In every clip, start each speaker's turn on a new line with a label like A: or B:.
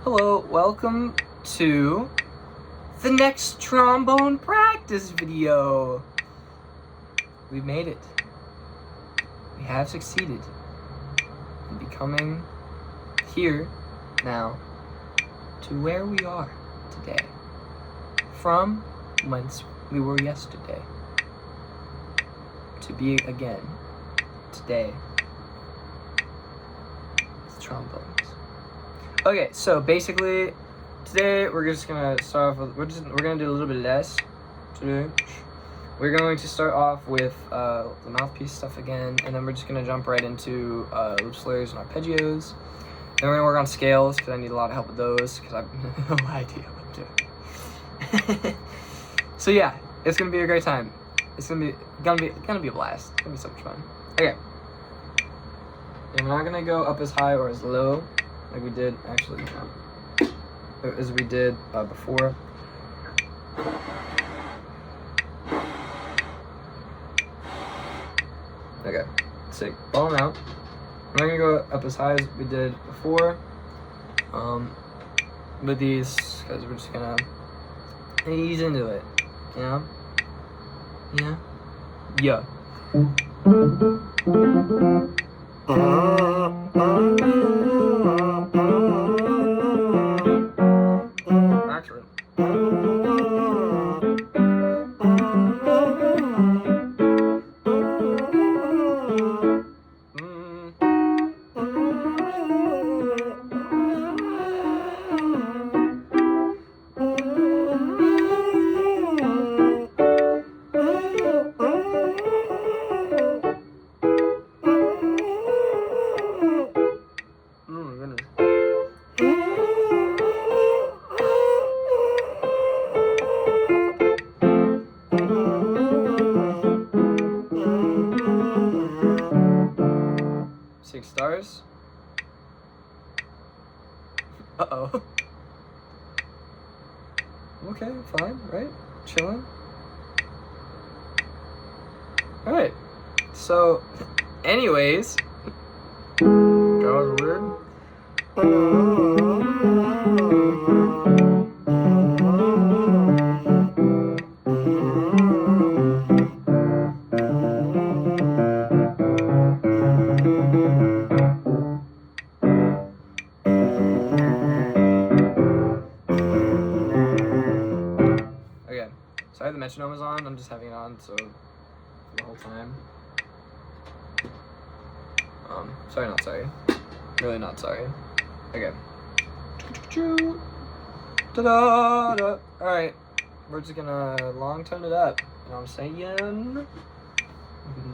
A: Hello, welcome to the next trombone practice video. We made it. We have succeeded in becoming here now to where we are today, from whence we were yesterday, to be again today with trombones. Okay, so basically today we're just gonna start off with we're gonna do a little bit less today. We're going to start off with the mouthpiece stuff again, and then we're just gonna jump right into loop slurs and arpeggios. Then we're gonna work on scales because I need a lot of help with those because I have no idea what I'm doing. So yeah, it's gonna be a great time. It's gonna be a blast. It's gonna be so much fun. Okay. And we're not gonna go up as high or as low like we did actually as we did before. Okay, sick. Ball out. We're not gonna go up as high as we did before with these because we're just gonna ease into it. Yeah. Actually. Six stars. Uh-oh. Okay, fine, right? Chilling. Alright. So, anyways. That was weird. Okay, sorry the metronome is on. I'm just having it on so the whole time. Sorry, not sorry. Really not sorry. Okay. Ta-da! Alright. We're just gonna long tone it up. You know what I'm saying?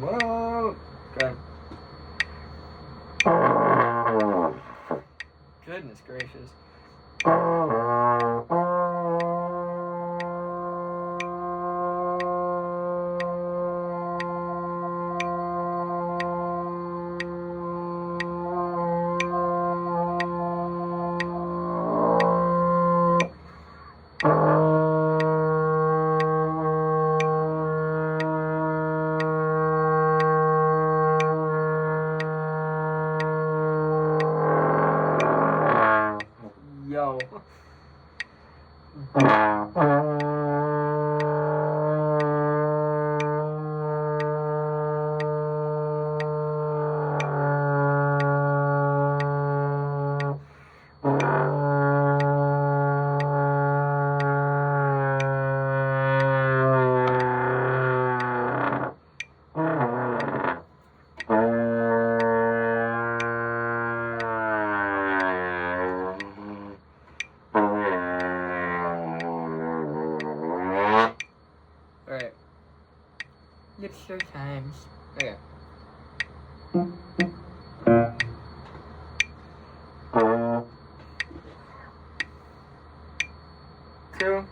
A: Whoa! Okay. Goodness gracious. Yo. Alright. Lip slur times. Okay. Two.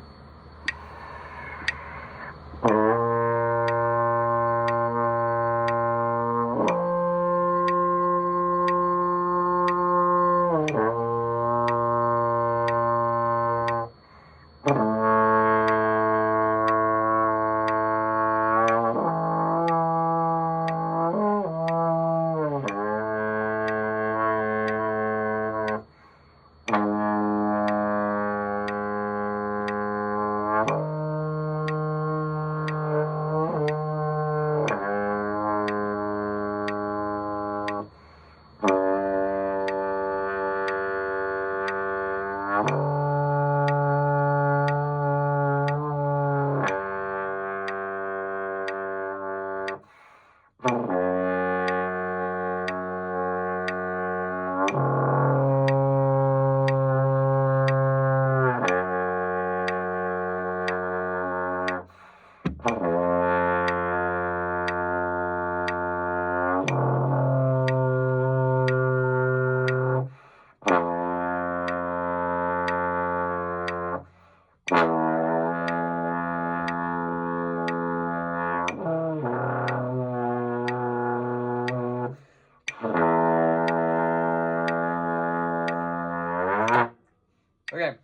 A: Okay.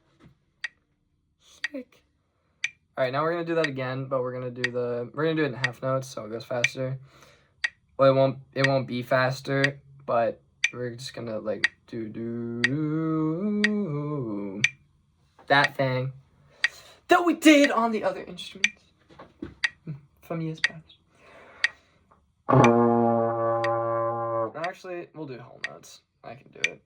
A: Sick. All right, now we're gonna do that again, but we're gonna do it in half notes, so it goes faster. Well, it won't be faster, but we're just gonna like do that thing that we did on the other instruments from years past. Actually, we'll do whole notes. I can do it.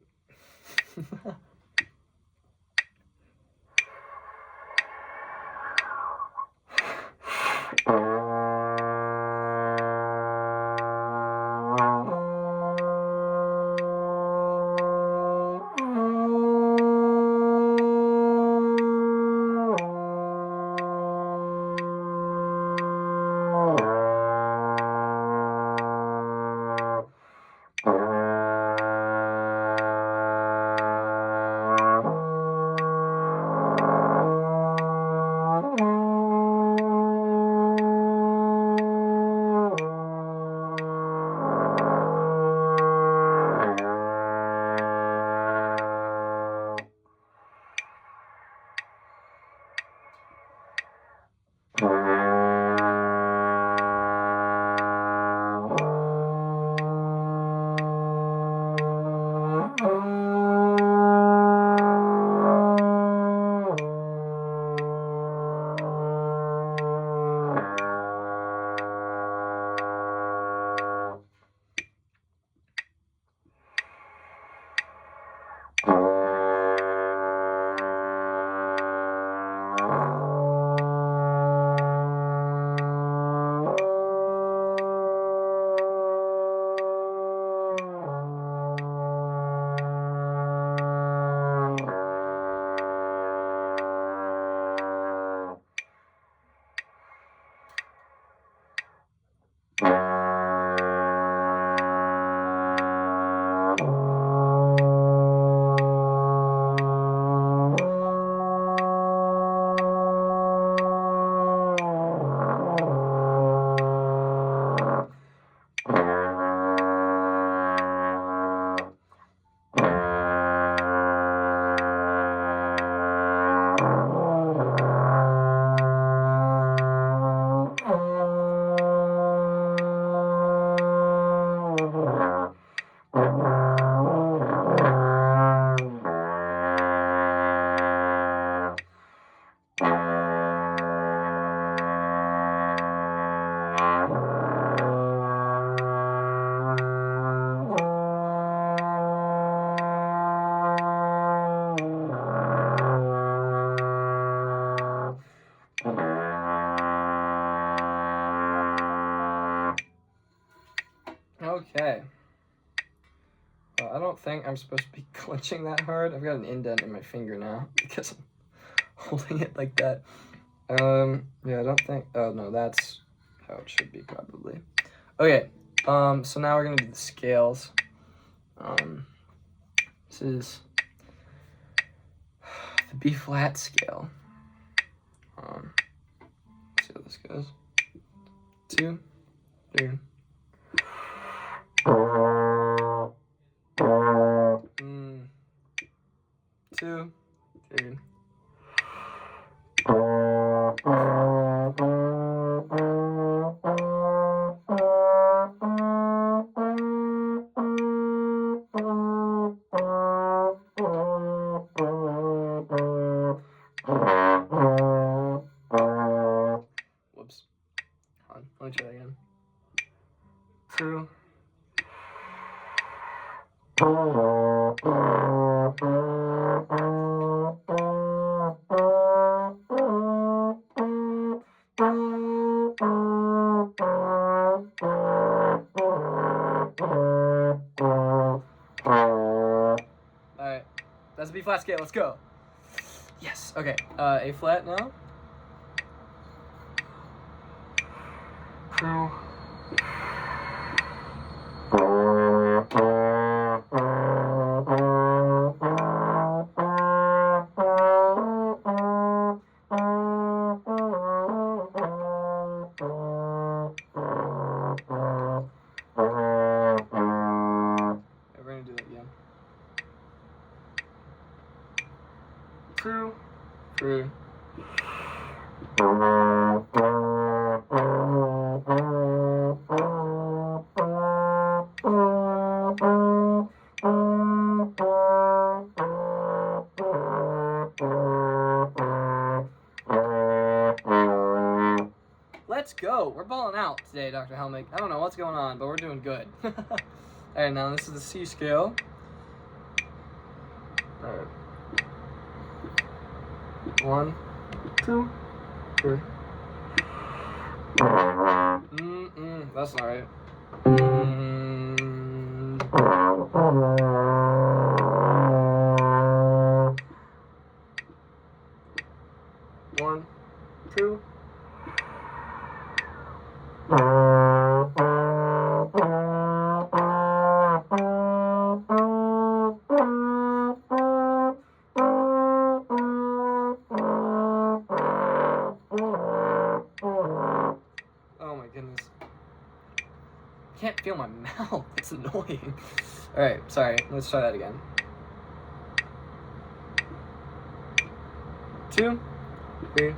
A: Okay. I don't think I'm supposed to be clenching that hard. I've got an indent in my finger now because I'm holding it like that. Yeah, I don't think. Oh no, that's how it should be probably. Okay. So now we're gonna do the scales. This is the B flat scale. Let's see how this goes. 2, 3. Two, three. Whoops. Hold on. Let me try that again. 2. Alright. That's a B flat scale. Let's go. Yes. Okay. A flat now. 2. We're gonna do that again. 2, 3. Let's go. We're balling out today, Dr. Helmick. I don't know what's going on, but we're doing good. Alright, now this is the C scale. Alright. 1, 2, 3. That's not right. 1, 2. Oh my goodness. I can't feel my mouth. It's annoying. Alright, sorry. Let's try that again. 2, 3.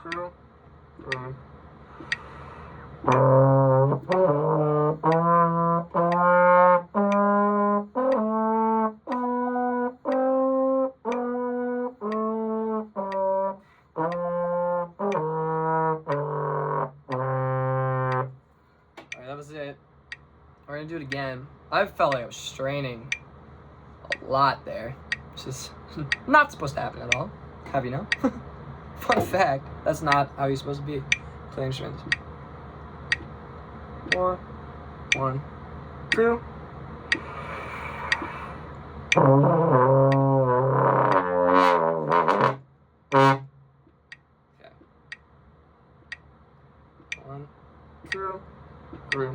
A: True. Alright, that was it. We're gonna do it again. I felt like I was straining a lot there. Which is not supposed to happen at all. Have you know? Fun fact, that's not how you're supposed to be playing instruments. 4, 1, 2. Okay. 1, 2, 3.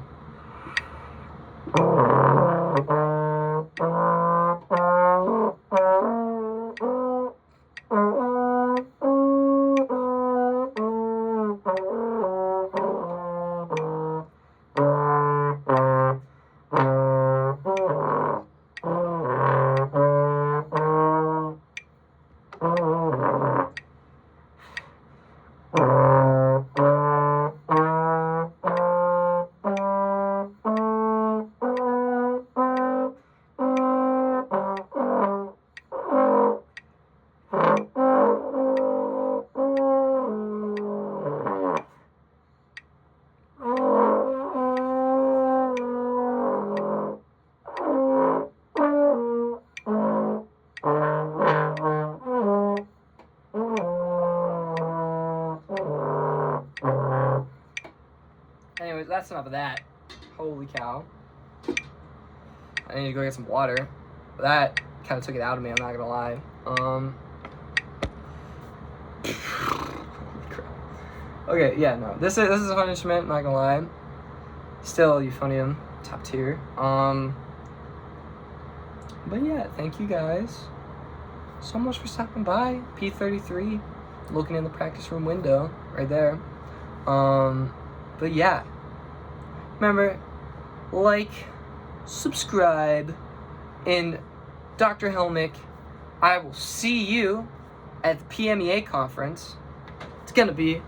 A: Anyways, that's enough of that. Holy cow. I need to go get some water. That kind of took it out of me, I'm not gonna lie. Okay, yeah, no. This is a fun instrument, not gonna lie. Still euphonium, top tier. But yeah, thank you guys so much for stopping by. P33, looking in the practice room window, right there. But yeah, remember, like, subscribe, and Dr. Helmick, I will see you at the PMEA conference. It's gonna be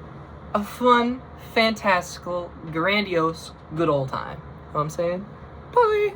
A: a fun, fantastical, grandiose, good old time. You know what I'm saying? Bye!